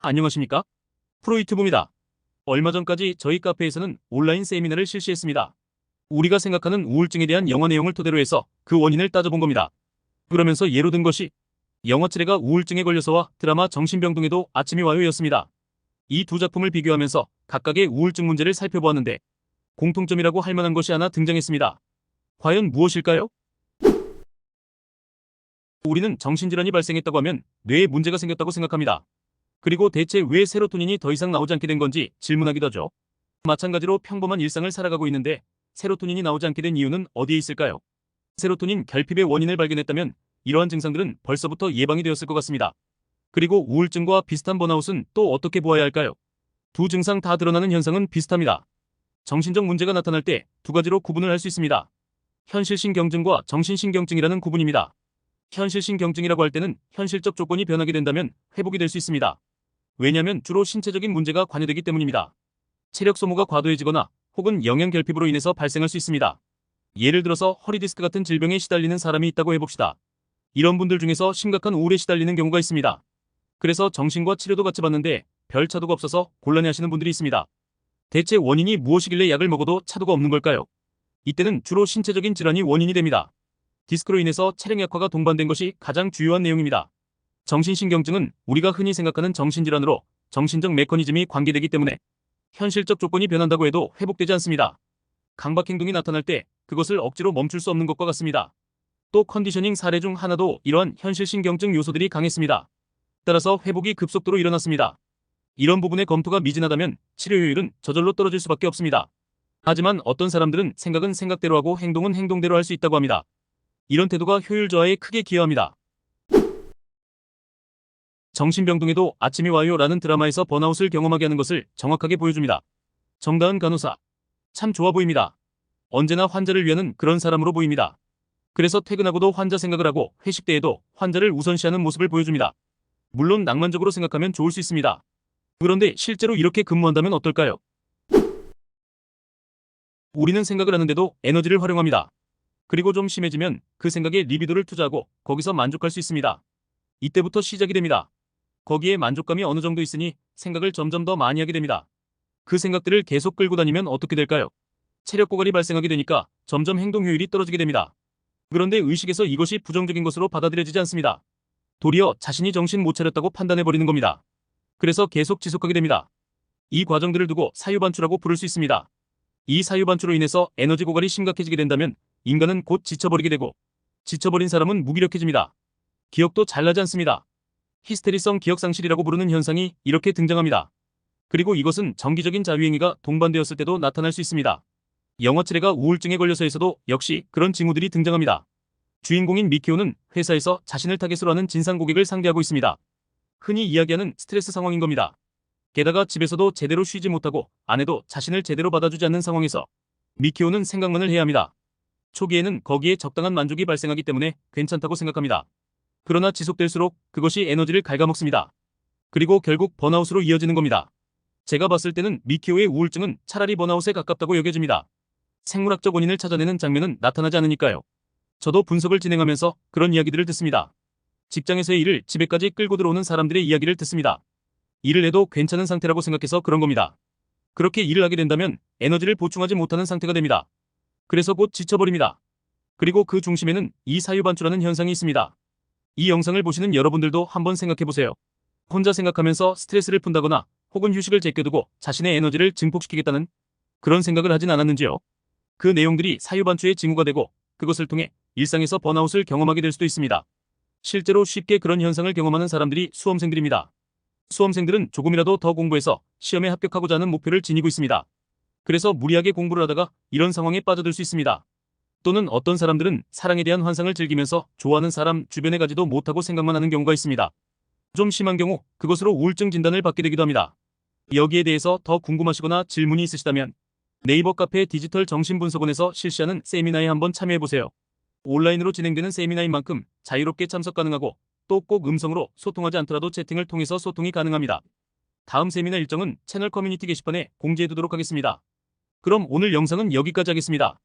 안녕하십니까? 프로유튜브입니다. 얼마 전까지 저희 카페에서는 온라인 세미나를 실시했습니다. 우리가 생각하는 우울증에 대한 영화 내용을 토대로 해서 그 원인을 따져본 겁니다. 그러면서 예로 든 것이 영화 칠레가 우울증에 걸려서와 드라마 정신병동에도 아침이 와요였습니다. 이 두 작품을 비교하면서 각각의 우울증 문제를 살펴보았는데 공통점이라고 할 만한 것이 하나 등장했습니다. 과연 무엇일까요? 우리는 정신질환이 발생했다고 하면 뇌에 문제가 생겼다고 생각합니다. 그리고 대체 왜 세로토닌이 더 이상 나오지 않게 된 건지 질문하기도 하죠. 마찬가지로 평범한 일상을 살아가고 있는데 세로토닌이 나오지 않게 된 이유는 어디에 있을까요? 세로토닌 결핍의 원인을 발견했다면 이러한 증상들은 벌써부터 예방이 되었을 것 같습니다. 그리고 우울증과 비슷한 번아웃은 또 어떻게 보아야 할까요? 두 증상 다 드러나는 현상은 비슷합니다. 정신적 문제가 나타날 때 두 가지로 구분을 할 수 있습니다. 현실신경증과 정신신경증이라는 구분입니다. 현실신경증이라고 할 때는 현실적 조건이 변하게 된다면 회복이 될 수 있습니다. 왜냐하면 주로 신체적인 문제가 관여되기 때문입니다. 체력 소모가 과도해지거나 혹은 영양 결핍으로 인해서 발생할 수 있습니다. 예를 들어서 허리디스크 같은 질병에 시달리는 사람이 있다고 해봅시다. 이런 분들 중에서 심각한 우울에 시달리는 경우가 있습니다. 그래서 정신과 치료도 같이 받는데 별 차도가 없어서 곤란해하시는 분들이 있습니다. 대체 원인이 무엇이길래 약을 먹어도 차도가 없는 걸까요? 이때는 주로 신체적인 질환이 원인이 됩니다. 디스크로 인해서 체력 약화가 동반된 것이 가장 주요한 내용입니다. 정신신경증은 우리가 흔히 생각하는 정신질환으로 정신적 메커니즘이 관계되기 때문에 현실적 조건이 변한다고 해도 회복되지 않습니다. 강박행동이 나타날 때 그것을 억지로 멈출 수 없는 것과 같습니다. 또 컨디셔닝 사례 중 하나도 이러한 현실신경증 요소들이 강했습니다. 따라서 회복이 급속도로 일어났습니다. 이런 부분의 검토가 미진하다면 치료 효율은 저절로 떨어질 수밖에 없습니다. 하지만 어떤 사람들은 생각은 생각대로 하고 행동은 행동대로 할 수 있다고 합니다. 이런 태도가 효율 저하에 크게 기여합니다. 정신병동에도 아침이 와요 라는 드라마에서 번아웃을 경험하게 하는 것을 정확하게 보여줍니다. 정다은 간호사. 참 좋아 보입니다. 언제나 환자를 위하는 그런 사람으로 보입니다. 그래서 퇴근하고도 환자 생각을 하고 회식 때에도 환자를 우선시하는 모습을 보여줍니다. 물론 낭만적으로 생각하면 좋을 수 있습니다. 그런데 실제로 이렇게 근무한다면 어떨까요? 우리는 생각을 하는데도 에너지를 활용합니다. 그리고 좀 심해지면 그 생각에 리비도를 투자하고 거기서 만족할 수 있습니다. 이때부터 시작이 됩니다. 거기에 만족감이 어느 정도 있으니 생각을 점점 더 많이 하게 됩니다. 그 생각들을 계속 끌고 다니면 어떻게 될까요? 체력 고갈이 발생하게 되니까 점점 행동 효율이 떨어지게 됩니다. 그런데 의식에서 이것이 부정적인 것으로 받아들여지지 않습니다. 도리어 자신이 정신 못 차렸다고 판단해버리는 겁니다. 그래서 계속 지속하게 됩니다. 이 과정들을 두고 사유반출하고 부를 수 있습니다. 이 사유반출로 인해서 에너지 고갈이 심각해지게 된다면 인간은 곧 지쳐버리게 되고 지쳐버린 사람은 무기력해집니다. 기억도 잘 나지 않습니다. 히스테리성 기억상실이라고 부르는 현상이 이렇게 등장합니다. 그리고 이것은 정기적인 자유행위가 동반되었을 때도 나타날 수 있습니다. 영화 칠레가 우울증에 걸려서에서도 역시 그런 징후들이 등장합니다. 주인공인 미키오는 회사에서 자신을 타겟으로 하는 진상 고객을 상대하고 있습니다. 흔히 이야기하는 스트레스 상황인 겁니다. 게다가 집에서도 제대로 쉬지 못하고 아내도 자신을 제대로 받아주지 않는 상황에서 미키오는 생각만을 해야 합니다. 초기에는 거기에 적당한 만족이 발생하기 때문에 괜찮다고 생각합니다. 그러나 지속될수록 그것이 에너지를 갉아먹습니다. 그리고 결국 번아웃으로 이어지는 겁니다. 제가 봤을 때는 미키오의 우울증은 차라리 번아웃에 가깝다고 여겨집니다. 생물학적 원인을 찾아내는 장면은 나타나지 않으니까요. 저도 분석을 진행하면서 그런 이야기들을 듣습니다. 직장에서의 일을 집에까지 끌고 들어오는 사람들의 이야기를 듣습니다. 일을 해도 괜찮은 상태라고 생각해서 그런 겁니다. 그렇게 일을 하게 된다면 에너지를 보충하지 못하는 상태가 됩니다. 그래서 곧 지쳐버립니다. 그리고 그 중심에는 이 사유반출하는 현상이 있습니다. 이 영상을 보시는 여러분들도 한번 생각해보세요. 혼자 생각하면서 스트레스를 푼다거나 혹은 휴식을 제껴두고 자신의 에너지를 증폭시키겠다는 그런 생각을 하진 않았는지요? 그 내용들이 사유반출의 징후가 되고 그것을 통해 일상에서 번아웃을 경험하게 될 수도 있습니다. 실제로 쉽게 그런 현상을 경험하는 사람들이 수험생들입니다. 수험생들은 조금이라도 더 공부해서 시험에 합격하고자 하는 목표를 지니고 있습니다. 그래서 무리하게 공부를 하다가 이런 상황에 빠져들 수 있습니다. 또는 어떤 사람들은 사랑에 대한 환상을 즐기면서 좋아하는 사람 주변에 가지도 못하고 생각만 하는 경우가 있습니다. 좀 심한 경우 그것으로 우울증 진단을 받게 되기도 합니다. 여기에 대해서 더 궁금하시거나 질문이 있으시다면 네이버 카페 디지털 정신분석원에서 실시하는 세미나에 한번 참여해보세요. 온라인으로 진행되는 세미나인 만큼 자유롭게 참석 가능하고 또 꼭 음성으로 소통하지 않더라도 채팅을 통해서 소통이 가능합니다. 다음 세미나 일정은 채널 커뮤니티 게시판에 공지해두도록 하겠습니다. 그럼 오늘 영상은 여기까지 하겠습니다.